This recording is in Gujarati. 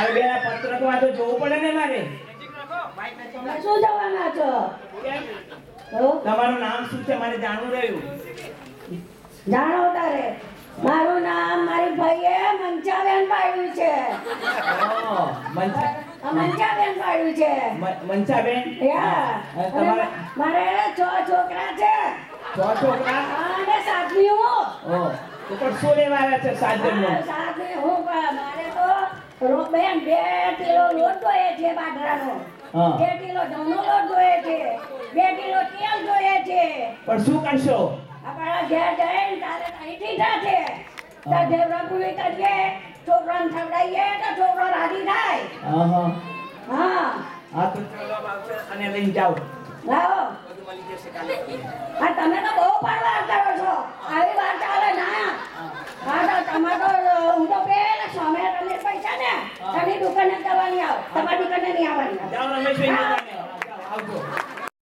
મારે બેના પત્રકમાં તો જોવું પડે ને મારે. તમે શું જવાના છો? તમારું નામ શું છે મારે જાણવું રહ્યું. જાણો તારે મારું નામ મારી ભાઈએ મંચાબેન પાડ્યું છે. મંચાબેન પાડ્યું છે. મંચાબેન. તમારે મારે 6 છોકરા છે. 6 છોકરા અને સાતમી હું. તો પણ શું લેવા આવ્યા છે સાતમી? સાતમી હું મારે તો બેન 2 કિલો લોટ જોઈએ છે બાજરાનો. 2 કિલો ઘઉંનો લોટ જોઈએ છે. 2 કિલો તેલ જોઈએ છે. પણ શું કરશો? આપણા ઘેર જઈને તારે અહીંથી જાશે. તાર દેવરા પૂરી કરીએ, છોકરાને ખવડાવીએ તો છોકરો રાજી થાય. હા તો ચાલો આવશે અને લઈને જાઓ. લાવો. તમે તો બહુ પાડવા કરો છો. આવી વાત ચાલે ના. હા તો તમે તો હું તો પેલા સામે તમને પૈસા ને તમે દુકાને જવાની આવો. તમારી દુકાને નહીં આવવાની. જાઓ રમેશભાઈ.